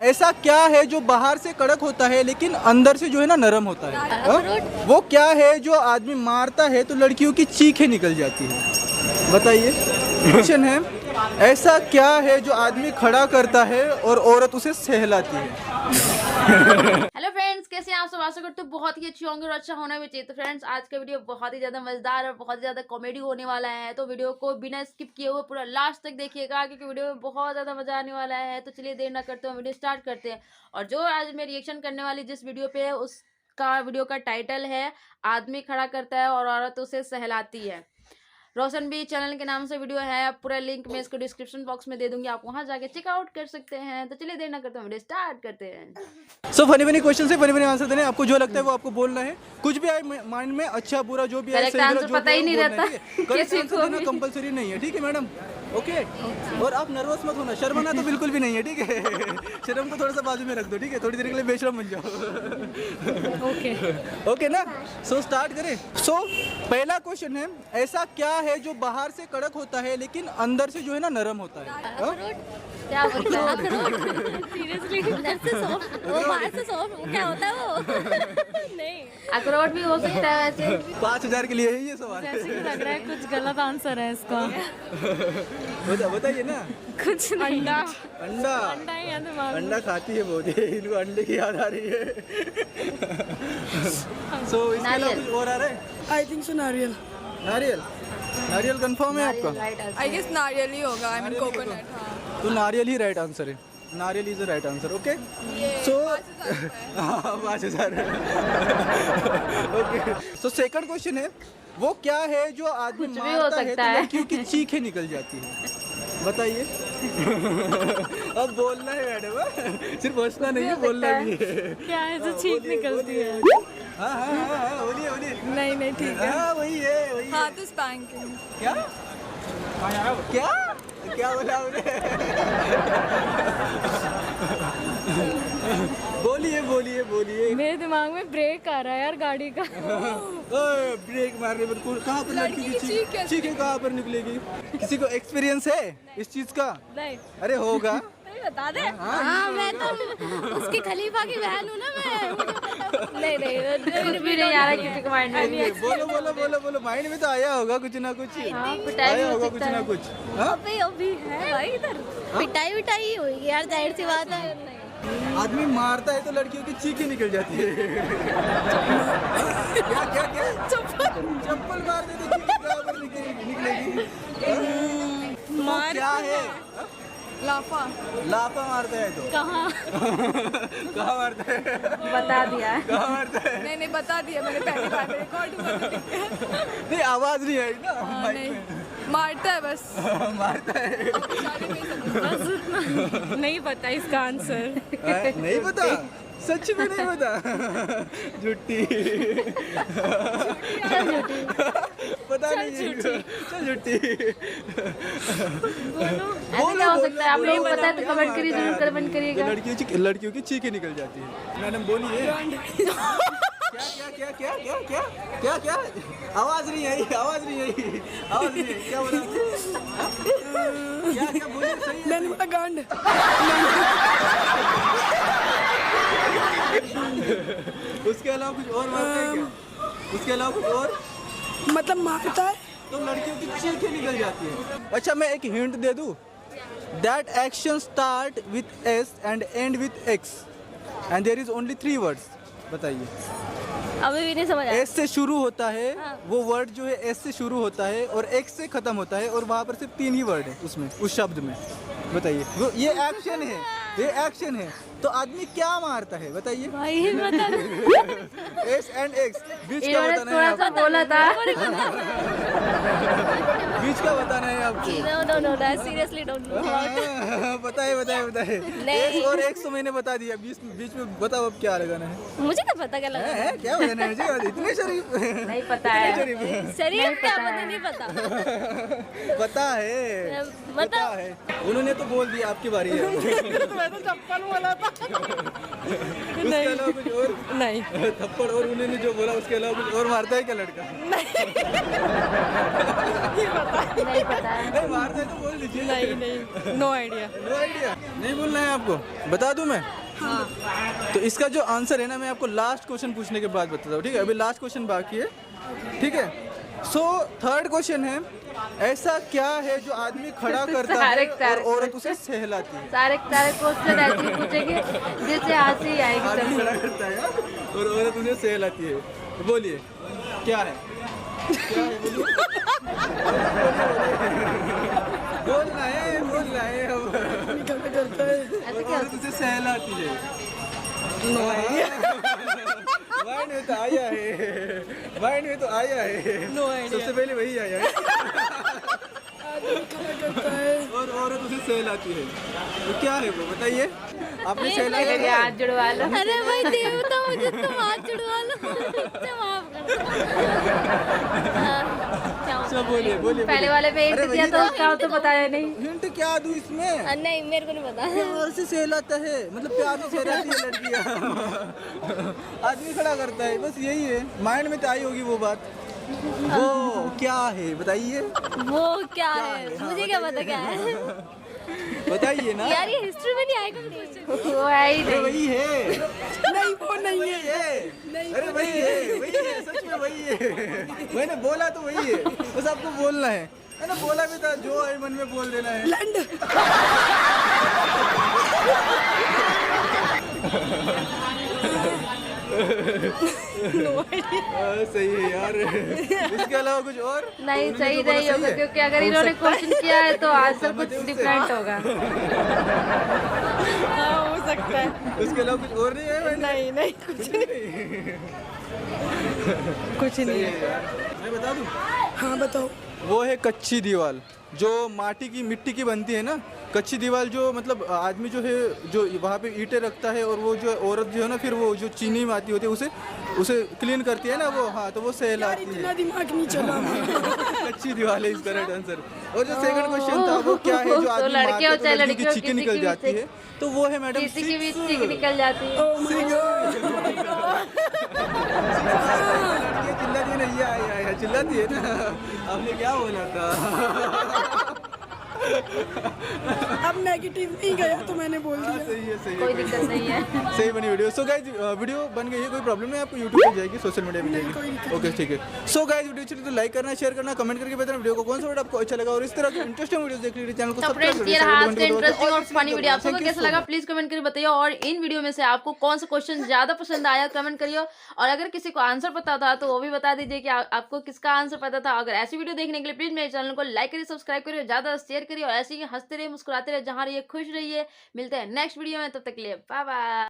ऐसा क्या है जो बाहर से कड़क होता है लेकिन अंदर से जो है ना नरम होता है? वो क्या है जो आदमी मारता है तो लड़कियों की चीखें निकल जाती है? बताइए। क्वेश्चन है, ऐसा क्या है जो आदमी खड़ा करता है और औरत उसे सहलाती है? हेलो फ्रेंड्स, कैसे हैं आप सब? आशा करते हो बहुत ही अच्छे होंगे और अच्छा होना भी चाहिए। तो फ्रेंड्स, आज का वीडियो बहुत ही ज्यादा मजेदार और बहुत ज्यादा कॉमेडी होने वाला है, तो वीडियो को बिना स्किप किए हुए पूरा लास्ट तक देखिएगा क्योंकि वीडियो में बहुत ज्यादा मजा आने वाला है। तो चलिए देर ना करते हुए वीडियो स्टार्ट करते हैं। और जो आज मैं रिएक्शन करने वाली जिस वीडियो पे है उसका वीडियो का टाइटल है आदमी खड़ा करता है और औरत उसे सहलाती है। रोशन बी चैनल के नाम से वीडियो है, पूरा लिंक मैं इसको डिस्क्रिप्शन बॉक्स में दे दूंगी, आप वहां जाके चेकआउट कर सकते हैं। तो चलिए देर ना करते हैं वीडियो स्टार्ट करते हैं। सो फनी फनी क्वेश्चन से फनी फनी आंसर देने, आपको जो लगता है वो आपको बोलना है। कुछ भी आए माइंड में, अच्छा बुरा जो भी आए, करेक्ट सही गलत आंसर जो पता भी ही नहीं बोलना है, रहता ठीक है? करेक्ट किसी आंसर को देना भी। कंपलसरी नहीं है, ठीक है मैडम? ओके। और आप नर्वस मत होना, शर्माना तो बिल्कुल भी नहीं है, ठीक है? शर्म को थोड़ा सा बाजू में रख दो, ठीक है? थोड़ी देर के लिए बेशर्म बन जाओ। ओके ओके ना? सो स्टार्ट करें। सो पहला क्वेश्चन है, ऐसा क्या है जो बाहर से कड़क होता है लेकिन अंदर से जो है ना नरम होता है? क्या बोलते सीरियसली अंदर से सॉफ्ट, वो बाहर से सॉफ्ट, वो क्या होता है वो? नहीं, अखरोट भी हो सकता है वैसे। 5,000 के लिए है ये सवाल। जैसे कि लग रहा है कुछ गलत आंसर है इसका। बताइए ना। कुछ नहीं। अंडा अंडा। अंडा ही है दिमाग में। अंडा खाती है बहुत, इनको अंडे की याद आ रही है। सो इसके अलावा नारियल। कुछ और आ रहा है? आई थिंक सो नारियल। नारियल। नारियल कंफर्म है आपका? आई गेस नारियल ही होगा। I mean coconut. हाँ, तो नारियल ही राइट आंसर है। नारियल is the right answer. Okay. So 5,000। Okay. So second question है, वो क्या है जो आदमी कुछ भी हो मारता है सकता तो है। लड़कियों की चीखें निकल जाती है? बताइए। अब बोलना है मैडम, सिर्फ हंसना नहीं है, बोलना भी है। क्या है जो चीख निकलती है? हाँ हाँ हाँ हाँ, बोलिए बोलिए। नहीं नहीं ठीक है। हाँ वही है, वही है। हाँ तो स्पैंकिंग। क्या क्या क्या बोला आपने? बोलिए बोलिए बोलिए। मेरे दिमाग में ब्रेक आ रहा है यार गाड़ी का। ओए, ब्रेक मारने पर कहाँ पर लड़की की चीख, चीखें कहाँ पर निकलेगी? किसी को एक्सपीरियंस है इस चीज का? नहीं अरे होगा। नहीं बता दे। हाँ मैं तो उसकी खलीफा की बहन हूँ ना मैं। नहीं नहीं कुछ भी नहीं आ रहा किसी के माइंड में। बोलो बोलो बोलो बोलो, माइंड में तो आया होगा कुछ ना कुछ। पिटाई भी आया हो होगा सकता कुछ ना है। कुछ। हाँ? अभी अभी है भाई इधर पिटाई विटाई होगी यार, जाहिर सी बात है। आदमी मारता है तो लड़कियों की चीखें निकल जाती है। क्या क्या क्या? चप्पल मार दे तो चीखें कहाँ पर निकलेगी? तो क्या है? लाफा। लाफा मारता है तो कहाँ? कहाँ मारता है? बता दिया है। कहाँ मारता है? नहीं नहीं बता दिया मैंने पहली बार में। रिकॉर्ड हुआ तो ठीक है। नहीं आवाज नहीं आई ना माइक नहीं में। मारता है बस। मारता है। बस उतना नहीं पता इसका आंसर। नहीं पता, सच में नहीं पता। झूठी। पता नहीं। चल झूठी। ऐसे क्या हो सकता है? आप लोग पता है तो कमेंट करिए, जरूर कमेंट करिएगा। लड़कियों की चीखें निकल जाती है। मैडम बोलिए। क्या क्या क्या क्या क्या क्या क्या क्या? आवाज नहीं आई, आवाज नहीं आई, आवाज नहीं आई। क्या बोला आपने? क्या क्या बोलिए, सही है? मैंने बोला गांड। उसके अलावा कुछ और मारते हैं क्या? उसके अलावा कुछ और? मतलब मारता है। तो लड़कियों की चीखें निकल जाती है। अच्छा मैं एक हिंट दे दूं। That action start with S and end with X and there is only 3 words. बताइए। अभी भी नहीं समझ आया। एस से शुरू होता है, वो वर्ड जो है एस से शुरू होता है और एक्स से खत्म होता है और वहाँ पर सिर्फ 3 ही वर्ड है उसमें, उस शब्द में। बताइए। वो ये एक्शन है, ये एक्शन है। तो आदमी क्या मारता है? बताइए। भाई बता दे। एस एंड एक्स बीच का इन्होंने बताना है थोड़ा सा आपको। बोला था। बीच का बताना है आपको। No no no seriously don't know. बताए बताए बताए। नहीं। एक और 100 मैंने बता दिया। बीच में बताओ अब क्या लगाना है? मुझे क्या पता क्या लगा। है क्या बताना है मुझे? इतने शरीफ। नहीं पता है। शरीफ। शरीफ क्या पता नहीं पता। पता है, मतलब पता है। उन्होंने तो बोल दिया, आपकी बारी है। मैं तो चप्पल बोला था। उसके अलावा कुछ और? नहीं थप्पड़ और उन्होंने जो बोला उसके अलावा कुछ और मारता है क्या लड़का? नहीं पता है। नहीं मारता है तो बोल दीजिए। नहीं नहीं नो आइडिया। No idea. नहीं बोलना है आपको, बता दूं मैं? तो इसका जो आंसर है ना, मैं आपको लास्ट क्वेश्चन पूछने के बाद बताता हूँ, ठीक है? अभी लास्ट क्वेश्चन बाकी है, ठीक है? सो थर्ड क्वेश्चन है, ऐसा क्या है जो आदमी खड़ा करता है और औरत उसे सहलाती है? सारे क्वेश्चन ऐसे पूछेंगे जिससे हंसी आएगी आदमी सबको। खड़ा करता है और औरत उसे सहलाती है, तो बोलिए क्या है? क्या है बोलिए? बोलना है अब। ऐसे क्या औरत उसे सहलाती है। माइंड में तो आया है, माइंड में तो आया है। सबसे पहले वही आया है। और औरत उसे सहलाती है, तो क्या है वो बताइए? आपने सहलाया होता है? है? हाथ जुड़वा लो। अरे भाई देवता, मुझे तुम हाथ जुड़वा लो, मुझे माफ कर दो। अच्छा बोलिए बोलिए। पहले वाले में अरे हिंट दिया वही तो उसका तो बताया नहीं। हिंट क्या दूं इसमें? नहीं मेरे को नहीं पता। प्यार से सहलाता है, मतलब प्यार से सहलाती है लड़कियां। आदमी खड़ा करता है, बस यही है। माइंड में तो आई होगी वो बात। वो क्या है बताइए? वो क्या है, मुझे क्या पता क्या है। बताइए ना यार ये हिस्ट्री में नहीं आएगा कुछ। वो है ही अरे नहीं। वही है, नहीं वो नहीं वही है। है, अरे वही है, सच में वही है। मैंने बोला तो वही है, बस आपको बोलना है। मैंने बोला भी था, जो है मन में बोल देना है। लंड। सही है यार। इसके अलावा कुछ और? नहीं उन्होंने सही जो बोला नहीं सही होगा, है? क्योंकि अगर हो इन्होंने सकता है। क्वेश्चन किया है तो आंसर समझे कुछ उससे। डिफरेंट होगा। हाँ हो सकता है। उसके अलावा कुछ और नहीं है? मैंने नहीं नहीं कुछ कुछ नहीं है। मैं बता दूं, हाँ बताओ। वो है कच्ची दीवार, जो माटी की मिट्टी की बनती है ना। कच्ची दीवार जो मतलब आदमी जो है, जो वहाँ पे ईंटें रखता है, और वो जो औरत जो है ना, फिर वो जो चीनी माटी होती है उसे उसे क्लीन करती है ना वो। हाँ, तो वो यार सहलाती है। इतना दिमाग नहीं चला। कच्ची दीवार है इसका राइट आंसर। और जो सेकंड क्वेश्चन था, वो क्या है जो तो आदमी लड़के मारता हो है चाहे तो लड़की लड़की की हो, चीखें किसी निकल की भी जाती है, तो वो है मैडम किसी की भी six। चीख निकल जाती है। लड़की चिल्लाती है ना, ये आया चिल्लाती है ना। आपने क्या बोला था? अब नेगेटिव नहीं गया तो मैंने बोल हाँ, दिया। सही है सही कोई है। दिक्कत नहीं है। सही बनी वीडियो। सो गाइज वीडियो बन गई है, कोई प्रॉब्लम नहीं, आपको यूट्यूब पे जाएगी, सोशल मीडिया पे जाएगी। ओके ठीक है। सो गाइज वीडियो चलिए तो लाइक करना, शेयर करना, कमेंट करके बताना वीडियो को कौन सा वीडियो आपको अच्छा लगा, और इस तरह की इंटरेस्टिंग वीडियोस देखने के लिए चैनल को तो सब्सक्राइब फ्रेंड्स ये रहा आज का इंटरेस्टिंग और फनी वीडियो। आप सबको कैसा लगा प्लीज कमेंट करके बताइए, और इन वीडियो में से आपको कौन सा क्वेश्चन ज्यादा पसंद आया कमेंट करिए, और अगर किसी को आंसर पता था तो वो भी बता दीजिए कि आपको किसका आंसर पता था। अगर ऐसी वीडियो देखने के लिए प्लीज मेरे चैनल को लाइक करिए, सब्सक्राइब करिए, ज्यादा शेयर करिए, और ऐसे ही हंसते रहिए, मुस्कुराते रहिए, जहाँ रहिए खुश रहिए। मिलते हैं नेक्स्ट वीडियो में, तब तक के लिए बाय बाय।